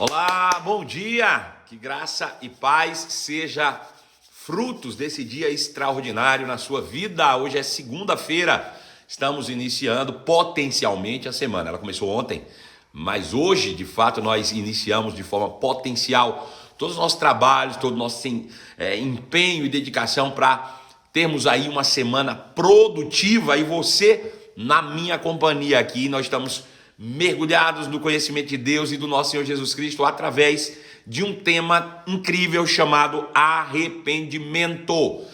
Olá, bom dia! Que graça e paz seja frutos desse dia extraordinário na sua vida. Hoje é segunda-feira, estamos iniciando potencialmente a semana. Ela começou ontem, mas hoje, de fato, nós iniciamos de forma potencial todos os nossos trabalhos, todo o nosso empenho e dedicação para termos aí uma semana produtiva. E você, na minha companhia aqui, nós estamos mergulhados no conhecimento de Deus e do nosso Senhor Jesus Cristo através de um tema incrível chamado arrependimento.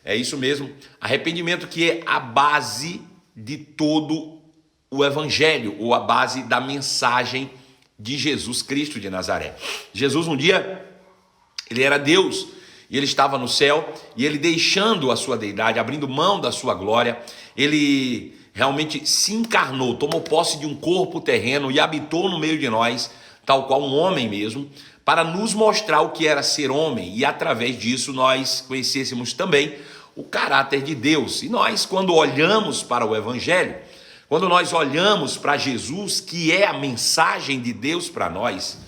É isso mesmo, arrependimento que é a base de todo o evangelho, ou a base da mensagem de Jesus Cristo de Nazaré. Jesus um dia, ele era Deus e ele estava no céu, e ele deixando a sua deidade, abrindo mão da sua glória, ele realmente se encarnou, tomou posse de um corpo terreno e habitou no meio de nós, tal qual um homem mesmo, para nos mostrar o que era ser homem, e através disso nós conhecêssemos também o caráter de Deus. E nós, quando olhamos para o evangelho, quando nós olhamos para Jesus, que é a mensagem de Deus para nós,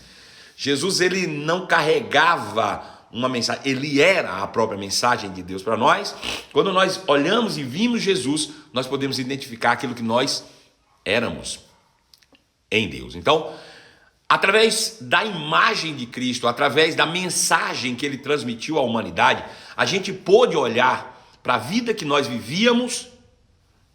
Jesus, ele não carregava uma mensagem, ele era a própria mensagem de Deus para nós. Quando nós olhamos e vimos Jesus, nós podemos identificar aquilo que nós éramos em Deus. Então, através da imagem de Cristo, através da mensagem que ele transmitiu à humanidade, a gente pôde olhar para a vida que nós vivíamos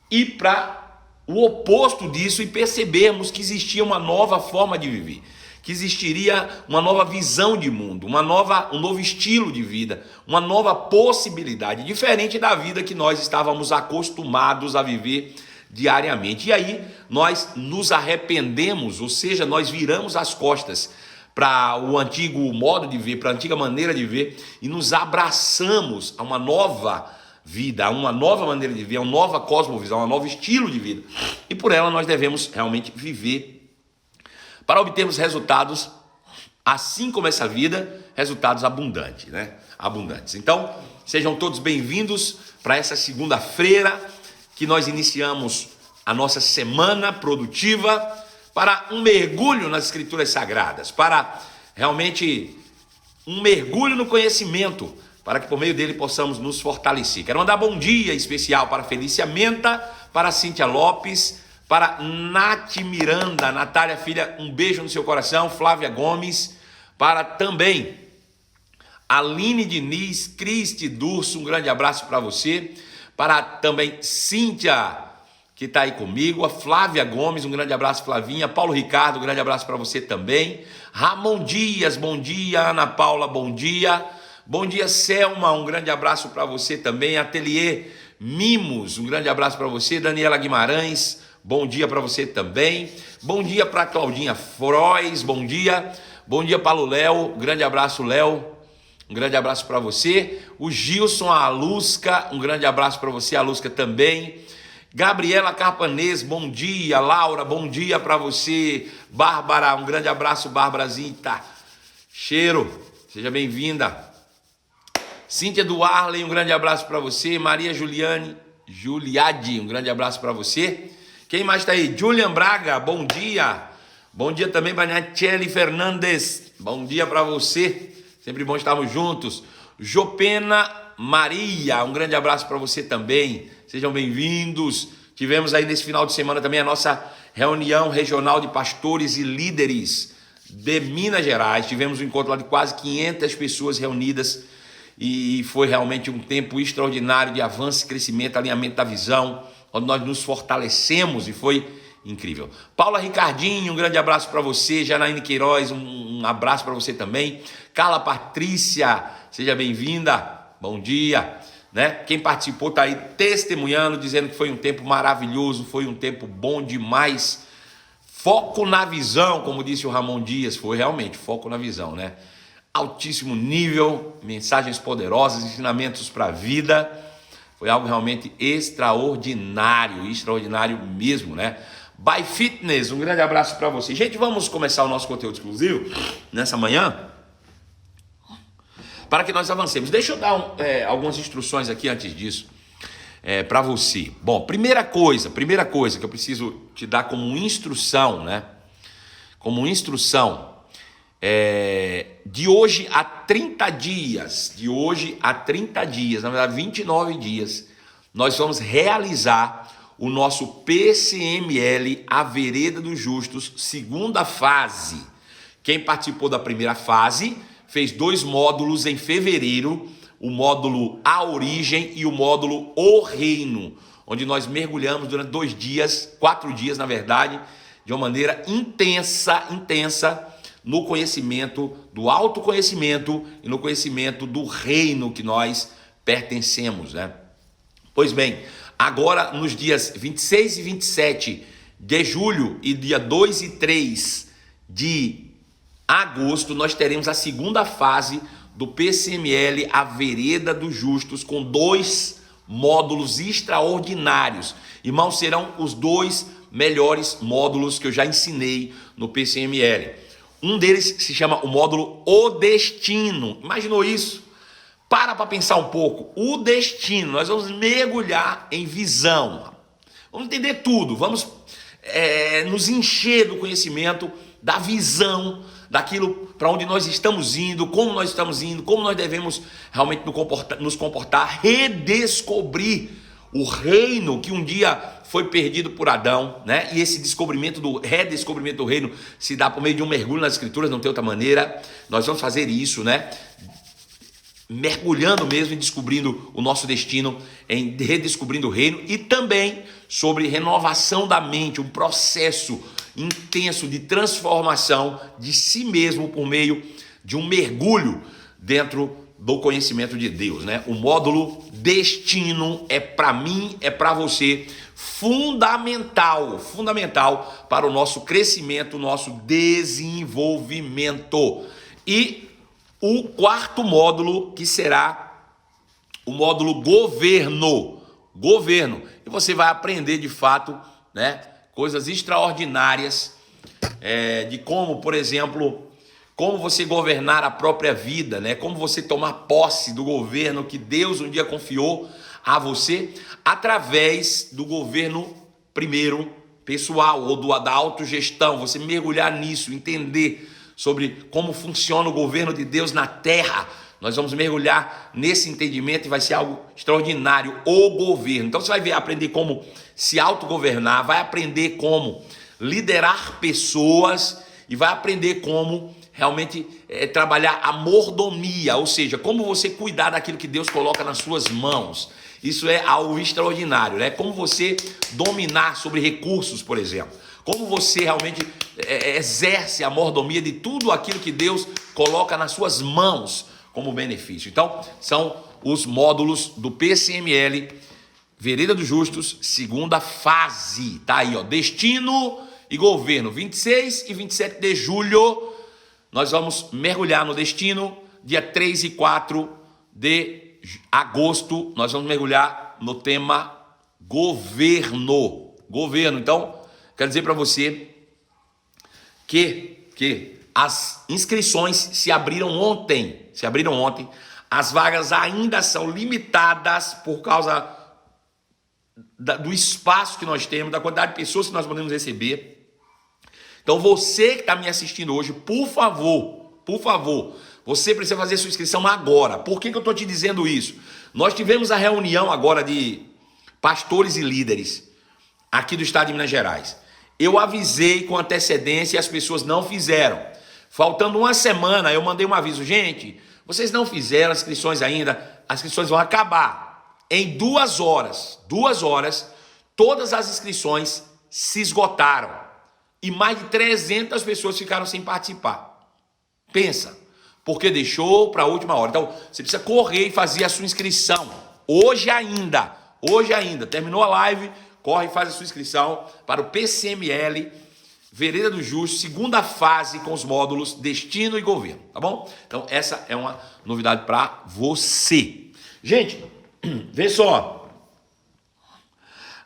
e para o oposto disso e percebermos que existia uma nova forma de viver, que existiria uma nova visão de mundo, um novo estilo de vida, uma nova possibilidade, diferente da vida que nós estávamos acostumados a viver diariamente. E aí nós nos arrependemos, ou seja, nós viramos as costas para o antigo modo de ver, para a antiga maneira de ver, e nos abraçamos a uma nova vida, a uma nova maneira de ver, a uma nova cosmovisão, a um novo estilo de vida. E por ela nós devemos realmente viver para obtermos resultados, assim como essa vida, resultados abundantes, né? Abundantes. Então, sejam todos bem-vindos para essa segunda-feira, que nós iniciamos a nossa semana produtiva para um mergulho nas Escrituras Sagradas, para realmente um mergulho no conhecimento, para que por meio dele possamos nos fortalecer. Quero mandar bom dia especial para Felícia Menta, para Cíntia Lopes, para Nath Miranda, Natália Filha, um beijo no seu coração, Flávia Gomes, para também Aline Diniz, Cristi Durso, um grande abraço para você, para também Cíntia, que está aí comigo, a Flávia Gomes, um grande abraço, Flavinha, Paulo Ricardo, um grande abraço para você também, Ramon Dias, bom dia, Ana Paula, bom dia, Selma, um grande abraço para você também, Ateliê Mimos, um grande abraço para você, Daniela Guimarães, bom dia para você também. Bom dia para Claudinha Frois, bom dia. Bom dia para o Léo, grande abraço, Léo. Um grande abraço para você. O Gilson, a Alusca, um grande abraço para você, a Alusca também. Gabriela Carpanês, bom dia. Laura, bom dia para você. Bárbara, um grande abraço, Bárbarazinha. Cheiro, seja bem-vinda. Cíntia Duarley, um grande abraço para você. Maria Juliade, um grande abraço para você. Quem mais está aí? Julian Braga, bom dia. Bom dia também para Nacheli Fernandes. Bom dia para você. Sempre bom estarmos juntos. Jopena Maria, um grande abraço para você também. Sejam bem-vindos. Tivemos aí nesse final de semana também a nossa reunião regional de pastores e líderes de Minas Gerais. Tivemos um encontro lá de quase 500 pessoas reunidas e foi realmente um tempo extraordinário de avanço, crescimento, alinhamento da visão, onde nós nos fortalecemos e foi incrível. Paula Ricardinho, um grande abraço para você. Janaíne Queiroz, um abraço para você também. Carla Patrícia, seja bem-vinda, bom dia. Né? Quem participou está aí testemunhando, dizendo que foi um tempo maravilhoso, foi um tempo bom demais. Foco na visão, como disse o Ramon Dias, foi realmente foco na visão, né? Altíssimo nível, mensagens poderosas, ensinamentos para a vida. Foi algo realmente extraordinário mesmo, né? By Fitness, um grande abraço para você. Gente, vamos começar o nosso conteúdo exclusivo nessa manhã, para que nós avancemos. Deixa eu dar algumas instruções aqui antes disso, para você. Bom, primeira coisa que eu preciso te dar como instrução, né? Como instrução, De hoje a 30 dias, na verdade 29 dias, nós vamos realizar o nosso PCML, a Vereda dos Justos, segunda fase. Quem participou da primeira fase fez 2 módulos em fevereiro, o módulo A Origem e o módulo O Reino, onde nós mergulhamos durante 4 dias, na verdade, de uma maneira intensa, no conhecimento do autoconhecimento e no conhecimento do reino que nós pertencemos, né? Pois bem, agora nos dias 26 e 27 de julho e dia 2 e 3 de agosto, nós teremos a segunda fase do PCML, a Vereda dos Justos, com 2 módulos extraordinários. Irmãos, serão os 2 melhores módulos que eu já ensinei no PCML. Um deles se chama o módulo O Destino. Imaginou isso? Para pensar um pouco. O destino. Nós vamos mergulhar em visão. Vamos entender tudo. Vamos nos encher do conhecimento, da visão, daquilo para onde nós estamos indo, como nós estamos indo, como nós devemos realmente nos comportar, redescobrir o reino que um dia foi perdido por Adão, né? E esse redescobrimento do reino se dá por meio de um mergulho nas escrituras, não tem outra maneira. Nós vamos fazer isso, né? Mergulhando mesmo e descobrindo o nosso destino, em redescobrindo o reino, e também sobre renovação da mente, um processo intenso de transformação de si mesmo por meio de um mergulho dentro do conhecimento de Deus, né? O módulo destino é para mim, é para você, fundamental para o nosso crescimento, o nosso desenvolvimento. E o 4º módulo, que será o módulo governo. E você vai aprender de fato, né, coisas extraordinárias, de como, por exemplo, como você governar a própria vida, né? Como você tomar posse do governo que Deus um dia confiou a você, através do governo primeiro pessoal, ou da autogestão. Você mergulhar nisso, entender sobre como funciona o governo de Deus na terra. Nós vamos mergulhar nesse entendimento e vai ser algo extraordinário, o governo. Então você vai aprender como se autogovernar, vai aprender como liderar pessoas e vai aprender como realmente trabalhar a mordomia, ou seja, como você cuidar daquilo que Deus coloca nas suas mãos. Isso é algo extraordinário, né? Como você dominar sobre recursos, por exemplo. Como você realmente exerce a mordomia de tudo aquilo que Deus coloca nas suas mãos como benefício. Então, são os módulos do PCML, Vereda dos Justos, segunda fase. Tá aí, ó, destino e governo. 26 e 27 de julho, nós vamos mergulhar no destino. Dia 3 e 4 de agosto, nós vamos mergulhar no tema governo. Então, quero dizer para você que as inscrições se abriram ontem. As vagas ainda são limitadas por causa do espaço que nós temos, da quantidade de pessoas que nós podemos receber. Então, você que está me assistindo hoje, por favor, você precisa fazer sua inscrição agora. Por que eu estou te dizendo isso? Nós tivemos a reunião agora de pastores e líderes aqui do estado de Minas Gerais. Eu avisei com antecedência e as pessoas não fizeram. Faltando uma semana, eu mandei um aviso. Gente, vocês não fizeram as inscrições ainda, as inscrições vão acabar. Em 2 horas, todas as inscrições se esgotaram. E mais de 300 pessoas ficaram sem participar. Pensa, porque deixou para a última hora. Então, você precisa correr e fazer a sua inscrição. Hoje ainda. Terminou a live, corre e faz a sua inscrição para o PCML, Vereda dos Justos, segunda fase com os módulos Destino e Governo, tá bom? Então, essa é uma novidade para você. Gente, vê só.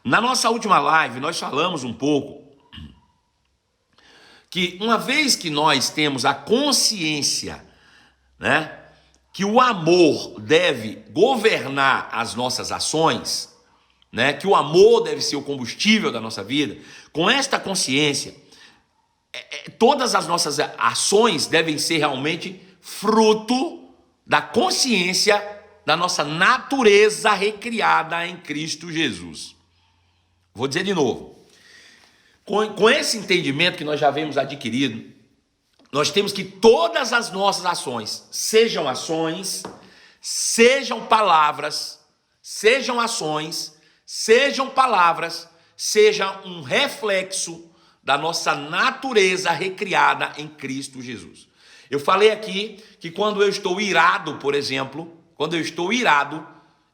Na nossa última live, nós falamos um pouco que uma vez que nós temos a consciência, né, que o amor deve governar as nossas ações, né, que o amor deve ser o combustível da nossa vida, com esta consciência, todas as nossas ações devem ser realmente fruto da consciência da nossa natureza recriada em Cristo Jesus. Vou dizer de novo. Com esse entendimento que nós já vemos adquirido, nós temos que todas as nossas ações, sejam palavras, sejam ações, sejam palavras, seja um reflexo da nossa natureza recriada em Cristo Jesus. Eu falei aqui que quando eu estou irado, por exemplo,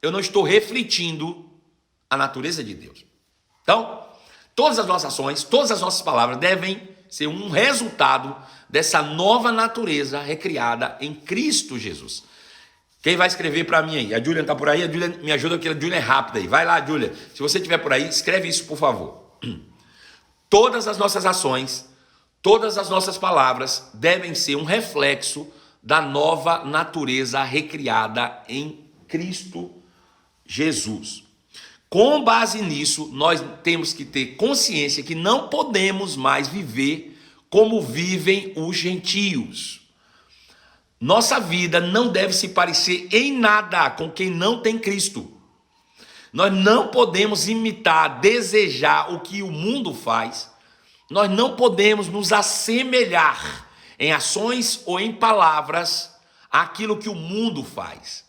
eu não estou refletindo a natureza de Deus. Então, todas as nossas ações, todas as nossas palavras devem ser um resultado dessa nova natureza recriada em Cristo Jesus. Quem vai escrever para mim aí? A Júlia está por aí? A Júlia me ajuda, porque a Júlia é rápida aí. Vai lá, Júlia. Se você estiver por aí, escreve isso, por favor. Todas as nossas ações, todas as nossas palavras devem ser um reflexo da nova natureza recriada em Cristo Jesus. Com base nisso, nós temos que ter consciência que não podemos mais viver como vivem os gentios. Nossa vida não deve se parecer em nada com quem não tem Cristo. Nós não podemos imitar, desejar o que o mundo faz. Nós não podemos nos assemelhar em ações ou em palavras àquilo que o mundo faz.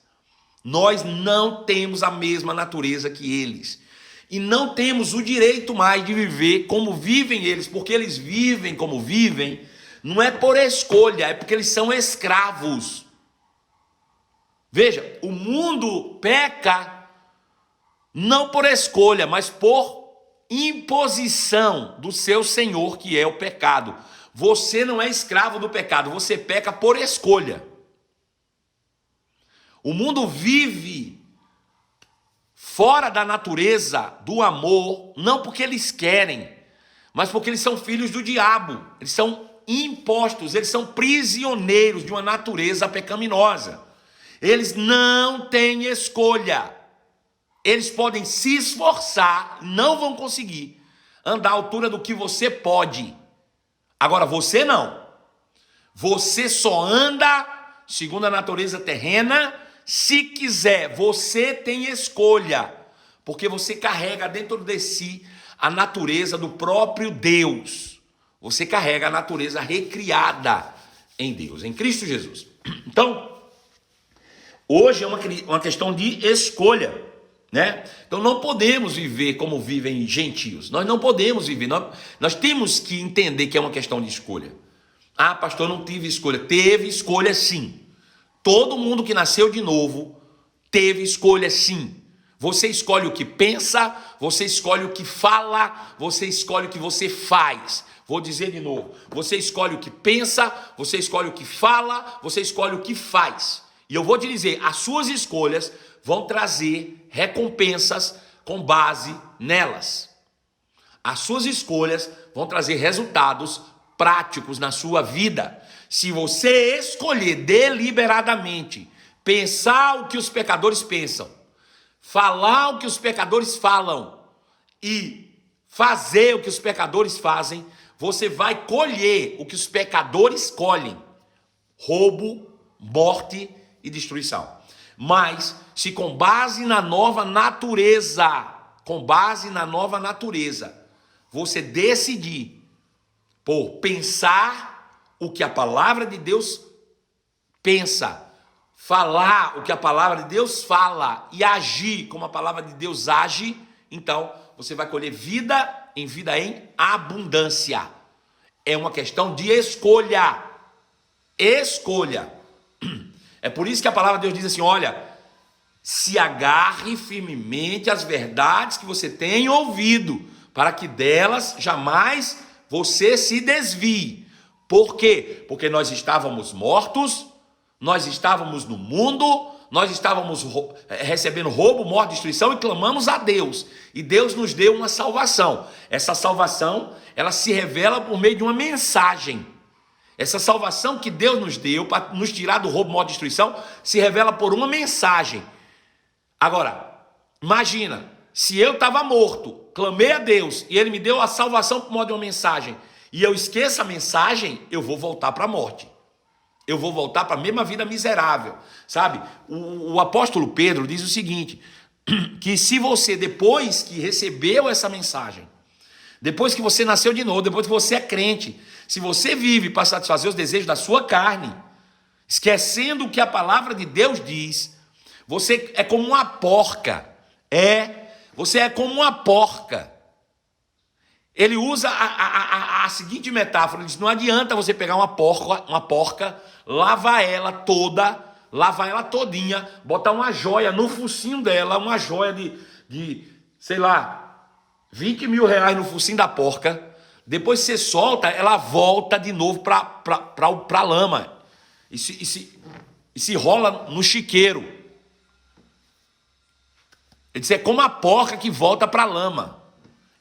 Nós não temos a mesma natureza que eles. E não temos o direito mais de viver como vivem eles, porque eles vivem como vivem, não é por escolha, é porque eles são escravos. Veja, o mundo peca não por escolha, mas por imposição do seu senhor, que é o pecado. Você não é escravo do pecado, você peca por escolha. O mundo vive fora da natureza do amor, não porque eles querem, mas porque eles são filhos do diabo. Eles são impostos, eles são prisioneiros de uma natureza pecaminosa. Eles não têm escolha. Eles podem se esforçar, não vão conseguir andar à altura do que você pode. Agora, você não. Você só anda segundo a natureza terrena. Se quiser, você tem escolha, porque você carrega dentro de si a natureza do próprio Deus. Você carrega a natureza recriada em Deus, em Cristo Jesus. Então, hoje é uma questão de escolha, né? Então não podemos viver como vivem gentios. Nós não podemos viver. Nós temos que entender que é uma questão de escolha. Ah, pastor, não tive escolha. Teve escolha sim. Todo mundo que nasceu de novo teve escolha sim. Você escolhe o que pensa, você escolhe o que fala, você escolhe o que você faz. Vou dizer de novo. Você escolhe o que pensa, você escolhe o que fala, você escolhe o que faz. E eu vou te dizer, as suas escolhas vão trazer recompensas com base nelas. As suas escolhas vão trazer resultados práticos na sua vida. Se você escolher deliberadamente pensar o que os pecadores pensam, falar o que os pecadores falam e fazer o que os pecadores fazem, você vai colher o que os pecadores colhem: roubo, morte e destruição. Mas se com base na nova natureza, você decidir por pensar o que a palavra de Deus pensa, falar o que a palavra de Deus fala e agir como a palavra de Deus age, então você vai colher vida em abundância. É uma questão de escolha. Escolha. É por isso que a palavra de Deus diz assim: olha, se agarre firmemente às verdades que você tem ouvido, para que delas jamais você se desvie. Por quê? Porque nós estávamos mortos, nós estávamos no mundo, nós estávamos recebendo roubo, morte, destruição, e clamamos a Deus. E Deus nos deu uma salvação. Essa salvação, ela se revela por meio de uma mensagem. Essa salvação que Deus nos deu para nos tirar do roubo, morte, destruição, se revela por uma mensagem. Agora, imagina, se eu estava morto, clamei a Deus, e Ele me deu a salvação por meio de uma mensagem, e eu esqueço a mensagem, eu vou voltar para a morte. Eu vou voltar para a mesma vida miserável, sabe? O apóstolo Pedro diz o seguinte, que se você, depois que recebeu essa mensagem, depois que você nasceu de novo, depois que você é crente, se você vive para satisfazer os desejos da sua carne, esquecendo o que a palavra de Deus diz, você é como uma porca. Você é como uma porca. Ele usa a seguinte metáfora, ele diz, não adianta você pegar uma porca, lavar ela todinha, botar uma joia no focinho dela, uma joia de sei lá, 20 mil reais no focinho da porca, depois você solta, ela volta de novo para a lama, e se rola no chiqueiro. Ele diz, é como a porca que volta para a lama.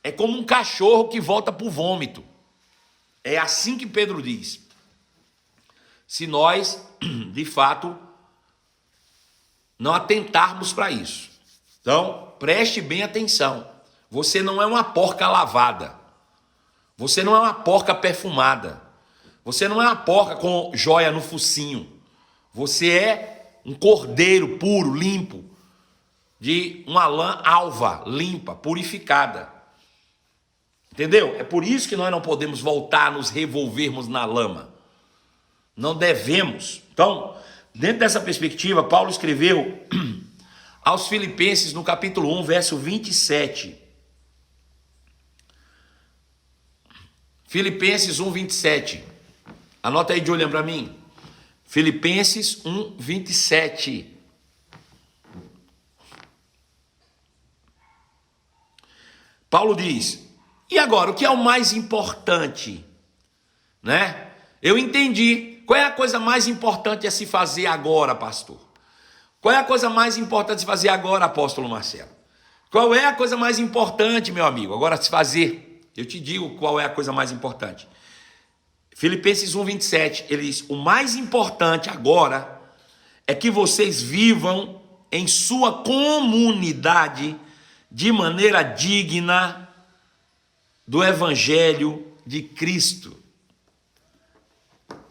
É como um cachorro que volta para o vômito. É assim que Pedro diz. Se nós, de fato, não atentarmos para isso. Então, preste bem atenção. Você não é uma porca lavada. Você não é uma porca perfumada. Você não é uma porca com joia no focinho. Você é um cordeiro puro, limpo, de uma lã alva, limpa, purificada. Entendeu? É por isso que nós não podemos voltar a nos revolvermos na lama. Não devemos. Então, dentro dessa perspectiva, Paulo escreveu aos Filipenses no capítulo 1, verso 27. Filipenses 1, 27. Anota aí, Julian, para mim. Filipenses 1, 27. Paulo diz, e agora, o que é o mais importante? Né? Eu entendi. Qual é a coisa mais importante a se fazer agora, pastor? Qual é a coisa mais importante a se fazer agora, apóstolo Marcelo? Qual é a coisa mais importante, meu amigo, agora a se fazer? Eu te digo qual é a coisa mais importante. Filipenses 1, 27, ele diz, o mais importante agora é que vocês vivam em sua comunidade de maneira digna do Evangelho de Cristo.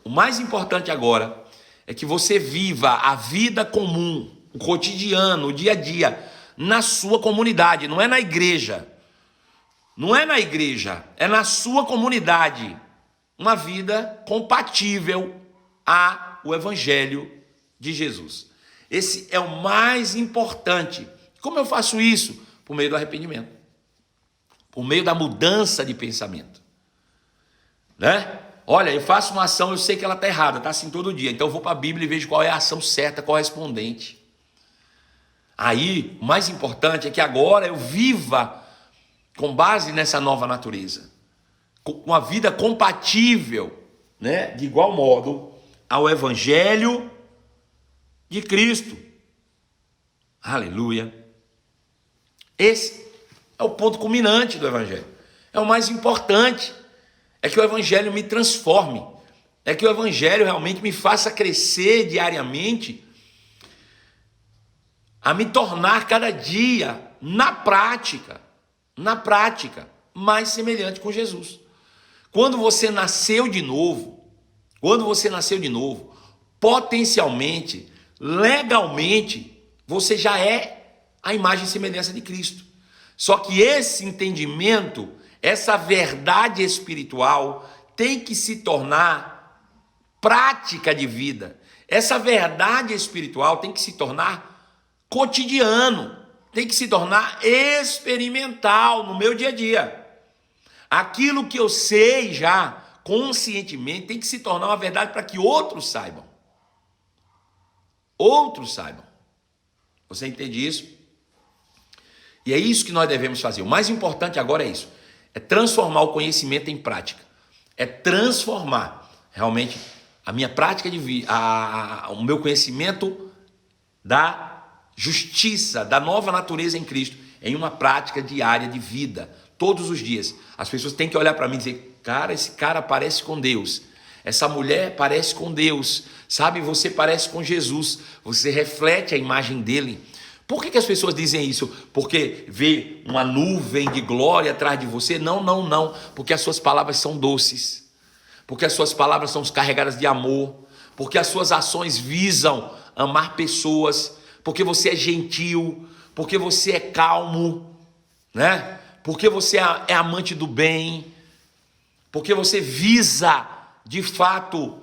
O mais importante agora é que você viva a vida comum, o cotidiano, o dia a dia, na sua comunidade, não é na igreja. Não é na igreja, é na sua comunidade. Uma vida compatível ao Evangelho de Jesus. Esse é o mais importante. Como eu faço isso? Por meio do arrependimento. Por meio da mudança de pensamento. Né? Olha, eu faço uma ação, eu sei que ela está errada, está assim todo dia. Então eu vou para a Bíblia e vejo qual é a ação certa, correspondente. Aí, o mais importante é que agora eu viva com base nessa nova natureza. Com uma vida compatível, né? De igual modo, ao Evangelho de Cristo. Aleluia. Esse é o ponto culminante do Evangelho. É o mais importante. É que o Evangelho me transforme. É que o Evangelho realmente me faça crescer diariamente, a me tornar cada dia, na prática, mais semelhante com Jesus. Quando você nasceu de novo, potencialmente, legalmente, você já é a imagem e semelhança de Cristo. Só que esse entendimento, essa verdade espiritual tem que se tornar prática de vida. Essa verdade espiritual tem que se tornar cotidiano, tem que se tornar experimental no meu dia a dia. Aquilo que eu sei já conscientemente tem que se tornar uma verdade para que outros saibam. Outros saibam. Você entende isso? E é isso que nós devemos fazer. O mais importante agora é isso. É transformar o conhecimento em prática. É transformar realmente a minha prática de vida, o meu conhecimento da justiça, da nova natureza em Cristo, em uma prática diária de vida, todos os dias. As pessoas têm que olhar para mim e dizer, cara, esse cara parece com Deus. Essa mulher parece com Deus. Sabe, você parece com Jesus. Você reflete a imagem dele. Por que as pessoas dizem isso? Porque vê uma nuvem de glória atrás de você? Não, não, não. Porque as suas palavras são doces. Porque as suas palavras são carregadas de amor. Porque as suas ações visam amar pessoas. Porque você é gentil. Porque você é calmo, né? Porque você é amante do bem. Porque você visa, de fato,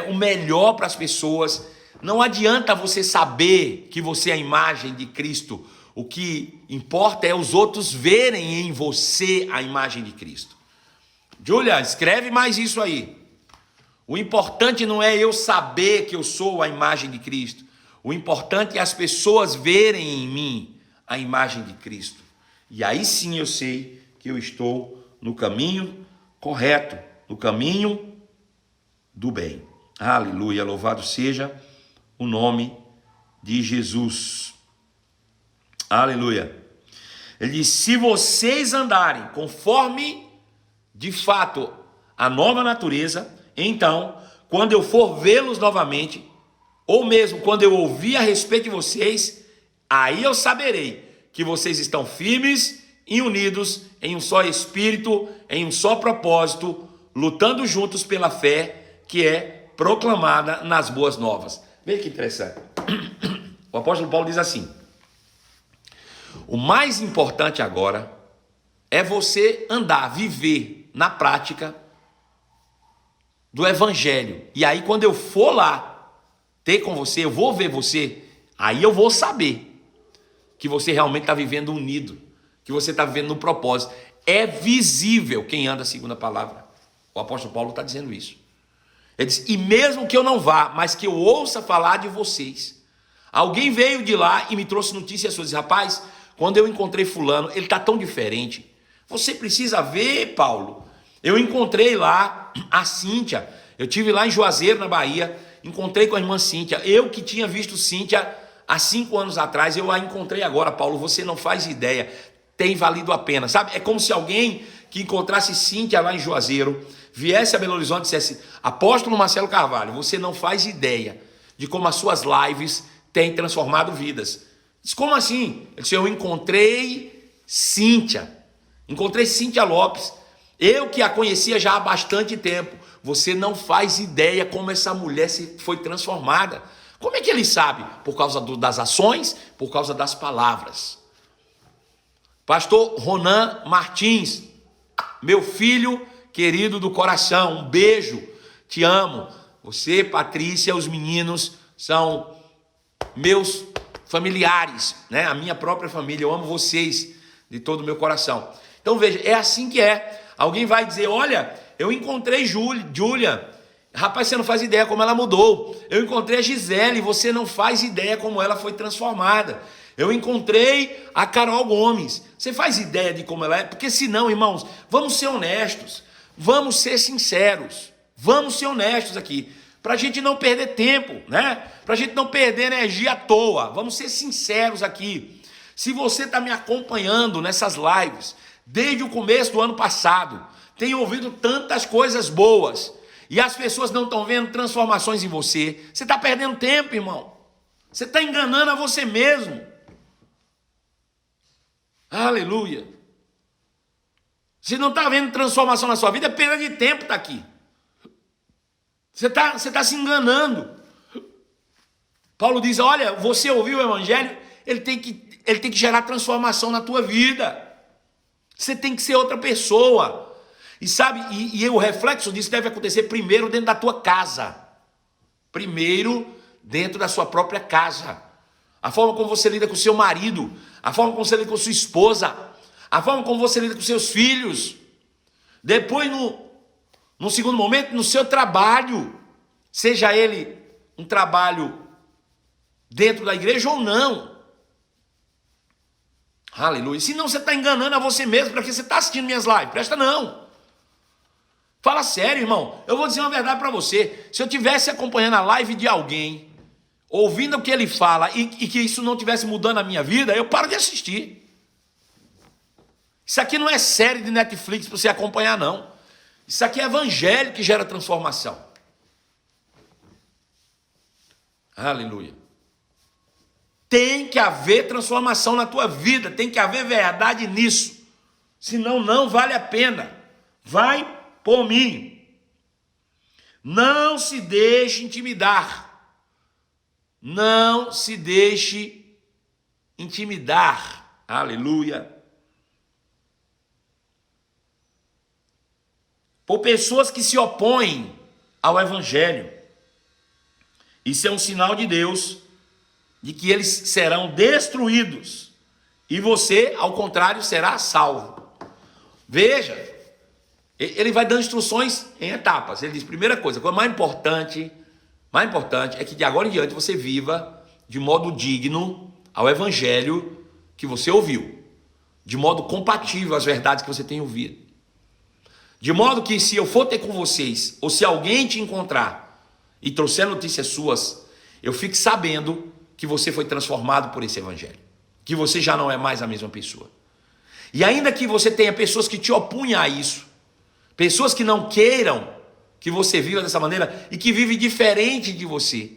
o melhor para as pessoas. Não adianta você saber que você é a imagem de Cristo. O que importa é os outros verem em você a imagem de Cristo. Júlia, escreve mais isso aí. O importante não é eu saber que eu sou a imagem de Cristo. O importante é as pessoas verem em mim a imagem de Cristo. E aí sim eu sei que eu estou no caminho correto, no caminho do bem. Aleluia, louvado seja o nome de Jesus. Aleluia. Ele diz: se vocês andarem conforme de fato a nova natureza, então, quando eu for vê-los novamente, ou mesmo quando eu ouvir a respeito de vocês, aí eu saberei que vocês estão firmes e unidos em um só espírito, em um só propósito, lutando juntos pela fé que é proclamada nas boas novas. Veja que interessante. O apóstolo Paulo diz assim: o mais importante agora é você andar, viver na prática do evangelho. E aí quando eu for lá ter com você, eu vou ver você, aí eu vou saber que você realmente está vivendo unido, que você está vivendo no propósito. É visível quem anda segundo a palavra. O apóstolo Paulo está dizendo isso. Ele diz: e mesmo que eu não vá, mas que eu ouça falar de vocês. Alguém veio de lá e me trouxe notícias suas. Rapaz, quando eu encontrei fulano, ele está tão diferente. Você precisa ver, Paulo. Eu encontrei lá a Cíntia. Eu estive lá em Juazeiro, na Bahia. Encontrei com a irmã Cíntia. Eu que tinha visto Cíntia há 5 anos atrás, eu a encontrei agora, Paulo. Você não faz ideia. Tem valido a pena, sabe? É como se alguém que encontrasse Cíntia lá em Juazeiro viesse a Belo Horizonte e dissesse: apóstolo Marcelo Carvalho, você não faz ideia de como as suas lives têm transformado vidas. Diz: como assim? Eu disse: eu encontrei Cíntia Lopes, eu que a conhecia já há bastante tempo. Você não faz ideia como essa mulher foi transformada. Como é que ele sabe? Por causa das ações, por causa das palavras. Pastor Ronan Martins, meu filho querido do coração, um beijo, te amo. Você, Patrícia, os meninos são meus familiares, né? A minha própria família, eu amo vocês de todo o meu coração. Então veja, é assim que é. Alguém vai dizer: olha, eu encontrei Júlia, rapaz, você não faz ideia como ela mudou. Eu encontrei a Gisele, você não faz ideia como ela foi transformada. Eu encontrei a Carol Gomes, você faz ideia de como ela é? Porque senão, irmãos, vamos ser honestos, vamos ser sinceros, vamos ser honestos aqui, para a gente não perder tempo, né? Para a gente não perder energia à toa. Vamos ser sinceros aqui. Se você está me acompanhando nessas lives desde o começo do ano passado, tem ouvido tantas coisas boas e as pessoas não estão vendo transformações em você, você está perdendo tempo, irmão. Você está enganando a você mesmo. Aleluia. Se não está vendo transformação na sua vida, é perda de tempo estar aqui. Você tá se enganando. Paulo diz: olha, você ouviu o evangelho, ele tem que gerar transformação na tua vida. Você tem que ser outra pessoa. E sabe, e o reflexo disso deve acontecer primeiro dentro da tua casa. Primeiro dentro da sua própria casa. A forma como você lida com o seu marido, a forma como você lida com a sua esposa, a forma como você lida com seus filhos. Depois, no segundo momento, no seu trabalho, seja ele um trabalho dentro da igreja ou não. Aleluia. Senão você está enganando a você mesmo, porque você está assistindo minhas lives. Presta não. Fala sério, irmão. Eu vou dizer uma verdade para você. Se eu estivesse acompanhando a live de alguém, ouvindo o que ele fala e que isso não estivesse mudando a minha vida, eu paro de assistir. Isso aqui não é série de Netflix para você acompanhar, não. Isso aqui é evangelho que gera transformação. Aleluia. Tem que haver transformação na tua vida, tem que haver verdade nisso. Senão não vale a pena. Vai por mim. Não se deixe intimidar. Não se deixe intimidar. Aleluia. Por pessoas que se opõem ao evangelho. Isso é um sinal de Deus de que eles serão destruídos e você, ao contrário, será salvo. Veja, ele vai dando instruções em etapas. Ele diz, primeira coisa, a coisa mais importante é que de agora em diante você viva de modo digno ao evangelho que você ouviu, de modo compatível às verdades que você tem ouvido. De modo que se eu for ter com vocês, ou se alguém te encontrar e trouxer notícias suas, eu fique sabendo que você foi transformado por esse evangelho, que você já não é mais a mesma pessoa. E ainda que você tenha pessoas que te opunham a isso, pessoas que não queiram que você viva dessa maneira e que vivem diferente de você,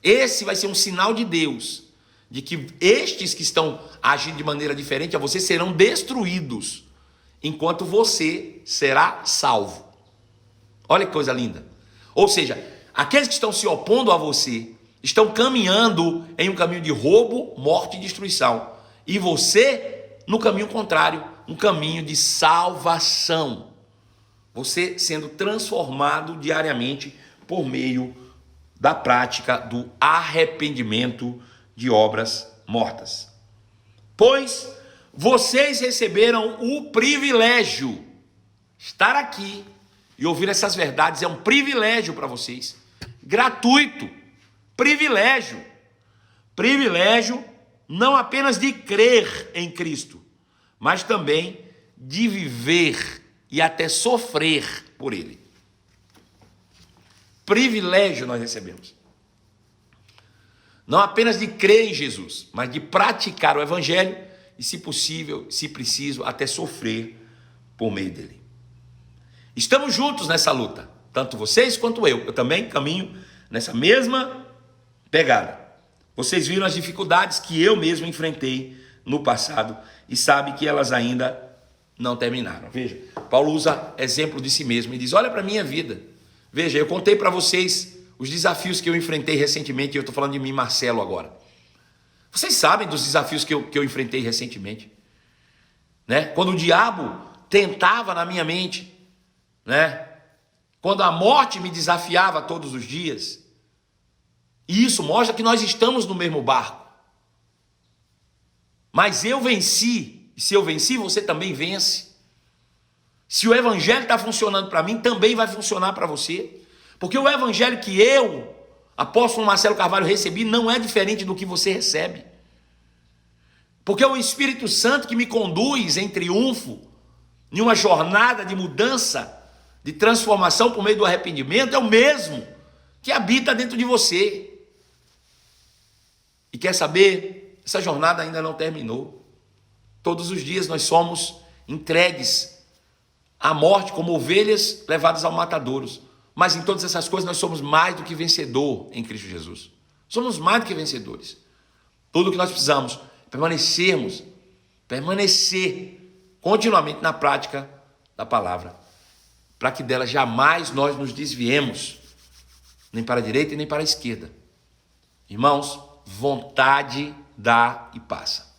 esse vai ser um sinal de Deus, de que estes que estão agindo de maneira diferente a você serão destruídos, enquanto você será salvo. Olha que coisa linda. Ou seja, aqueles que estão se opondo a você estão caminhando em um caminho de roubo, morte e destruição. E você no caminho contrário, um caminho de salvação. Você sendo transformado diariamente por meio da prática do arrependimento de obras mortas. Pois vocês receberam o privilégio. Estar aqui e ouvir essas verdades é um privilégio para vocês. Gratuito. Privilégio. Privilégio não apenas de crer em Cristo, mas também de viver e até sofrer por Ele. Privilégio nós recebemos. Não apenas de crer em Jesus, mas de praticar o Evangelho e, se possível, se preciso, até sofrer por meio dele. Estamos juntos nessa luta, tanto vocês quanto eu. Eu também caminho nessa mesma pegada. Vocês viram as dificuldades que eu mesmo enfrentei no passado e sabem que elas ainda não terminaram. Veja, Paulo usa exemplo de si mesmo e diz, olha para a minha vida. Veja, eu contei para vocês os desafios que eu enfrentei recentemente, e eu estou falando de mim, Marcelo, agora. Vocês sabem dos desafios que eu enfrentei recentemente, né? Quando o diabo tentava na minha mente, né? Quando a morte me desafiava todos os dias. E isso mostra que nós estamos no mesmo barco. Mas eu venci, e se eu venci, você também vence. Se o evangelho está funcionando para mim, também vai funcionar para você. Porque o evangelho que eu, apóstolo Marcelo Carvalho, recebi, não é diferente do que você recebe. Porque é o Espírito Santo que me conduz em triunfo, em uma jornada de mudança, de transformação por meio do arrependimento, é o mesmo que habita dentro de você. E quer saber? Essa jornada ainda não terminou. Todos os dias nós somos entregues à morte como ovelhas levadas ao matadouro. Mas em todas essas coisas nós somos mais do que vencedor em Cristo Jesus. Somos mais do que vencedores. Tudo o que nós precisamos é permanecer continuamente na prática da palavra, para que dela jamais nós nos desviemos, nem para a direita e nem para a esquerda. Irmãos, vontade dá e passa.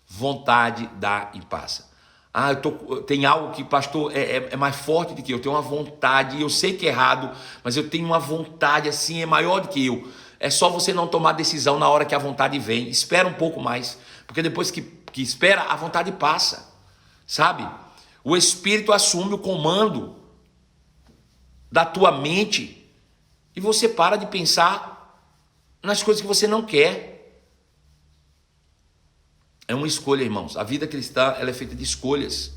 Vontade dá e passa. Tem algo que, pastor, é mais forte do que eu. Tenho uma vontade, eu sei que é errado, mas eu tenho uma vontade assim, é maior do que eu. É só você não tomar decisão na hora que a vontade vem. Espera um pouco mais, porque depois que espera, a vontade passa. Sabe? O Espírito assume o comando da tua mente e você para de pensar nas coisas que você não quer. É uma escolha, irmãos. A vida cristã, ela é feita de escolhas,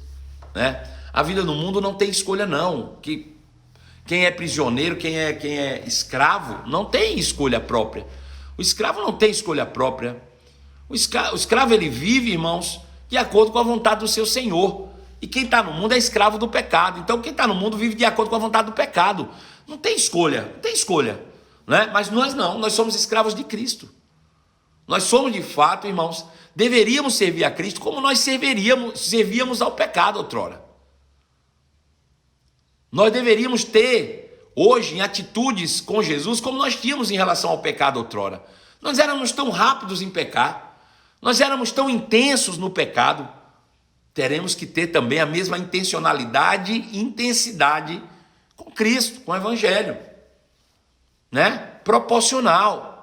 né? A vida no mundo não tem escolha, não. Quem é prisioneiro, quem é escravo, não tem escolha própria. O escravo não tem escolha própria. O escravo, ele vive, irmãos, de acordo com a vontade do seu senhor. E quem está no mundo é escravo do pecado. Então, quem está no mundo vive de acordo com a vontade do pecado. Não tem escolha, né? Mas nós não, nós somos escravos de Cristo. Nós somos de fato, irmãos, deveríamos servir a Cristo como nós servíamos ao pecado outrora. Nós deveríamos ter hoje em atitudes com Jesus como nós tínhamos em relação ao pecado outrora. Nós éramos tão rápidos em pecar, nós éramos tão intensos no pecado. Teremos que ter também a mesma intencionalidade e intensidade com Cristo, com o Evangelho, né? Proporcional.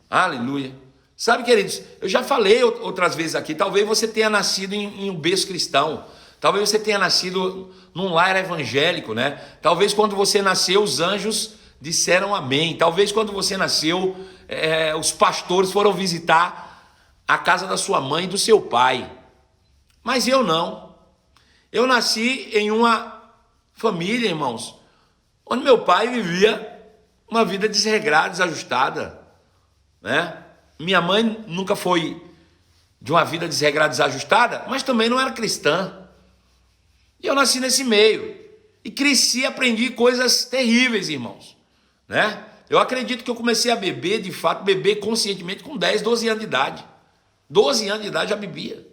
Aleluia. Sabe, queridos, eu já falei outras vezes aqui, talvez você tenha nascido em um berço cristão, talvez você tenha nascido num lar evangélico, né? Talvez quando você nasceu os anjos disseram amém, talvez quando você nasceu os pastores foram visitar a casa da sua mãe e do seu pai. Mas eu não. Eu nasci em uma família, irmãos, onde meu pai vivia uma vida desregrada, desajustada, né? Minha mãe nunca foi de uma vida desregrada, desajustada, mas também não era cristã. E eu nasci nesse meio e cresci, aprendi coisas terríveis, irmãos, né? Eu acredito que eu comecei a beber, de fato, beber conscientemente com 10, 12 anos de idade. 12 anos de idade já bebia.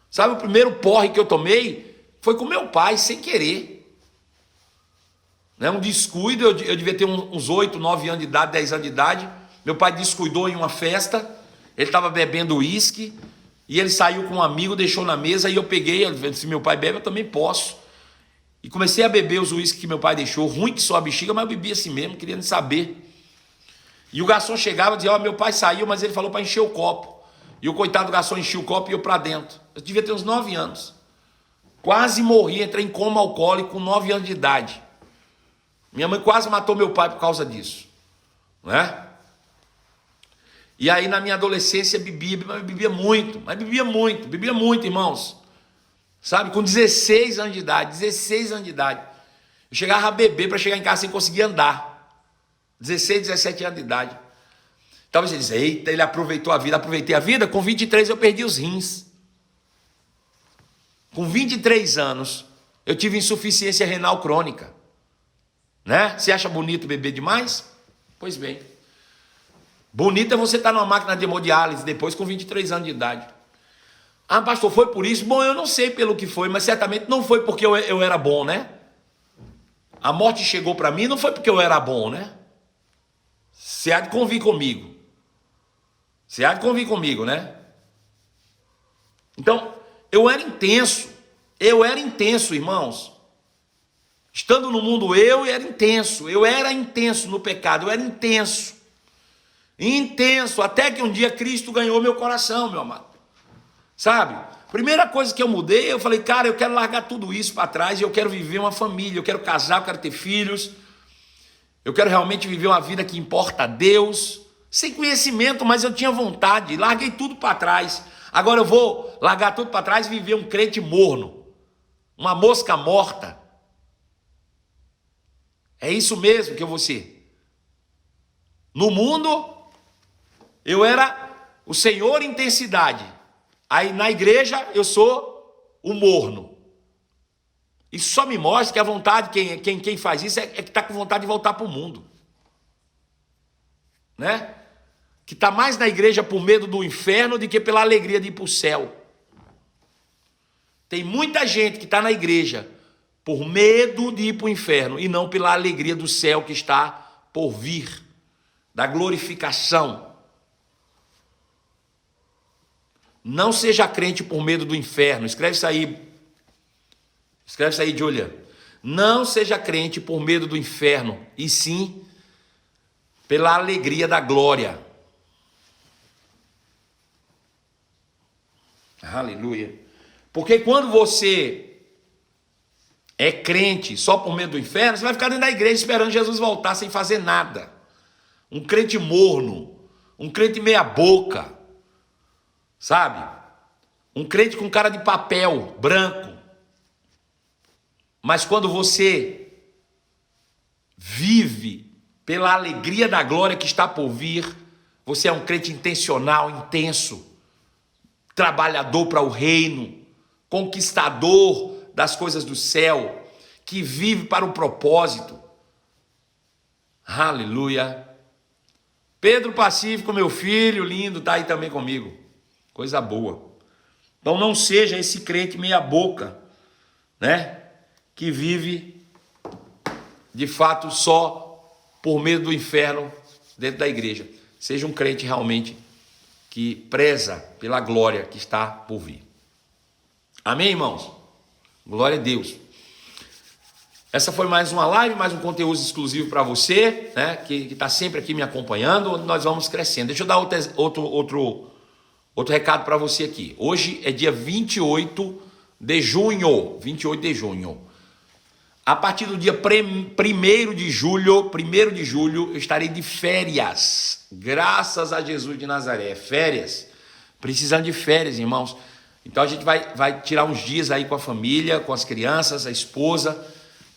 Sabe, o primeiro porre que eu tomei foi com meu pai, sem querer. Né? Um descuido, eu devia ter uns 8, 9 anos de idade, 10 anos de idade. Meu pai descuidou em uma festa, ele estava bebendo uísque, e ele saiu com um amigo, deixou na mesa, e eu peguei, se meu pai bebe, eu também posso. E comecei a beber os uísques que meu pai deixou, ruim que só a bexiga, mas eu bebia assim mesmo, queria nem saber. E o garçom chegava e dizia, meu pai saiu, mas ele falou para encher o copo. E o coitado do garçom enchia o copo e eu para dentro. Eu devia ter uns 9 anos. Quase morri, entrei em coma alcoólico com 9 anos de idade. Minha mãe quase matou meu pai por causa disso. Né? E aí na minha adolescência bebia muito, irmãos. Sabe, com 16 anos de idade, 16 anos de idade. Eu chegava a beber para chegar em casa sem conseguir andar. 16, 17 anos de idade. Talvez você diz, eita, ele aproveitou a vida. Aproveitei a vida, com 23 eu perdi os rins. Com 23 anos, eu tive insuficiência renal crônica. Né? Você acha bonito beber demais? Pois bem. Bonito é você estar numa máquina de hemodiálise depois com 23 anos de idade. Ah, pastor, foi por isso? Bom, eu não sei pelo que foi, mas certamente não foi porque eu era bom, né? A morte chegou para mim, não foi porque eu era bom, né? Você há de convir comigo. Você há de convir comigo, né? Então, eu era intenso, irmãos. Estando no mundo eu era intenso no pecado, eu era intenso, até que um dia Cristo ganhou meu coração, meu amado. Sabe? Primeira coisa que eu mudei, eu falei, cara, eu quero largar tudo isso para trás, eu quero viver uma família, eu quero casar, eu quero ter filhos, eu quero realmente viver uma vida que importa a Deus, sem conhecimento, mas eu tinha vontade, larguei tudo para trás. Agora eu vou largar tudo para trás e viver um crente morno, uma mosca morta. É isso mesmo que eu vou ser. No mundo, eu era o Senhor intensidade. Aí na igreja, eu sou o morno. Isso só me mostra que a vontade, quem faz isso é que está com vontade de voltar para o mundo. Né? Que está mais na igreja por medo do inferno do que pela alegria de ir para o céu. Tem muita gente que está na igreja por medo de ir para o inferno e não pela alegria do céu que está por vir, da glorificação. Não seja crente por medo do inferno. Escreve isso aí, Julia. Não seja crente por medo do inferno, e sim pela alegria da glória. Aleluia. Porque quando você é crente só por medo do inferno, você vai ficar dentro da igreja esperando Jesus voltar sem fazer nada. Um crente morno, um crente meia boca, sabe? Um crente com cara de papel, branco. Mas quando você vive pela alegria da glória que está por vir, você é um crente intencional, intenso, trabalhador para o reino, conquistador das coisas do céu, que vive para o propósito. Aleluia. Pedro Pacífico, meu filho lindo, está aí também comigo. Coisa boa. Então não seja esse crente meia boca, né? Que vive de fato só por medo do inferno dentro da igreja. Seja um crente realmente que preza pela glória que está por vir. Amém, irmãos? Glória a Deus. Essa foi mais uma live, mais um conteúdo exclusivo para você, né? Que está sempre aqui me acompanhando, onde nós vamos crescendo. Deixa eu dar outro recado para você aqui. Hoje é dia 28 de junho. 28 de junho. A partir do dia 1º de julho, eu estarei de férias. Graças a Jesus de Nazaré. Férias. Precisando de férias, irmãos. Então a gente vai tirar uns dias aí com a família, com as crianças, a esposa,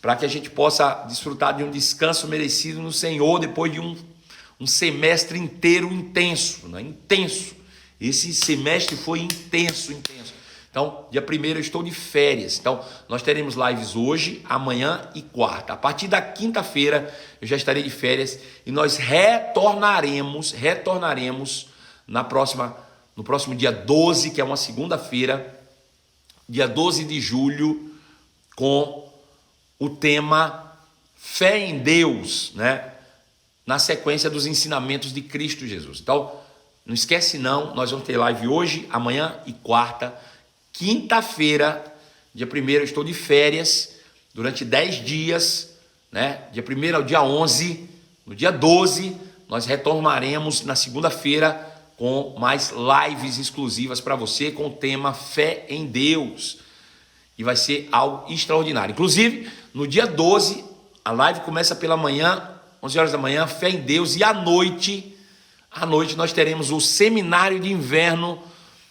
para que a gente possa desfrutar de um descanso merecido no Senhor, depois de um semestre inteiro intenso, né? Intenso. Esse semestre foi intenso. Então, dia 1º eu estou de férias. Então, nós teremos lives hoje, amanhã e quarta. A partir da quinta-feira eu já estarei de férias e nós retornaremos no próximo dia 12, que é uma segunda-feira, dia 12 de julho, com o tema Fé em Deus, né? Na sequência dos ensinamentos de Cristo Jesus. Então, não esquece não, nós vamos ter live hoje, amanhã e quarta. Quinta-feira, dia 1º eu estou de férias, durante 10 dias, né? Dia 1º ao dia 11, no dia 12, nós retornaremos na segunda-feira com mais lives exclusivas para você, com o tema Fé em Deus. E vai ser algo extraordinário. Inclusive, no dia 12, a live começa pela manhã, 11 horas da manhã, Fé em Deus, e à noite nós teremos o seminário de inverno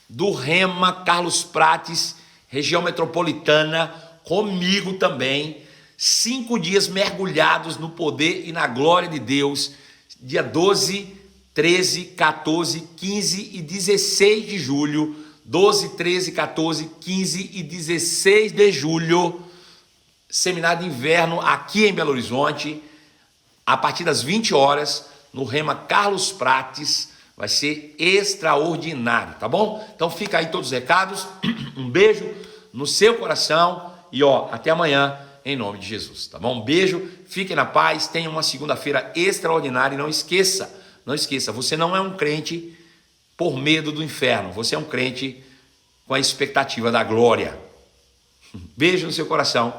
do Rema Carlos Prates, região metropolitana, comigo também. 5 dias mergulhados no poder e na glória de Deus, dia 12, 13, 14, 15 e 16 de julho, 12, 13, 14, 15 e 16 de julho, seminário de inverno aqui em Belo Horizonte, a partir das 20 horas, no Rema Carlos Prates. Vai ser extraordinário, tá bom? Então fica aí todos os recados, um beijo no seu coração e até amanhã em nome de Jesus, tá bom? Um beijo, fiquem na paz, tenham uma segunda-feira extraordinária e não esqueça, você não é um crente por medo do inferno, você é um crente com a expectativa da glória. Beijo no seu coração,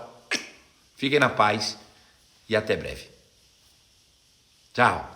fiquem na paz e até breve. Tchau.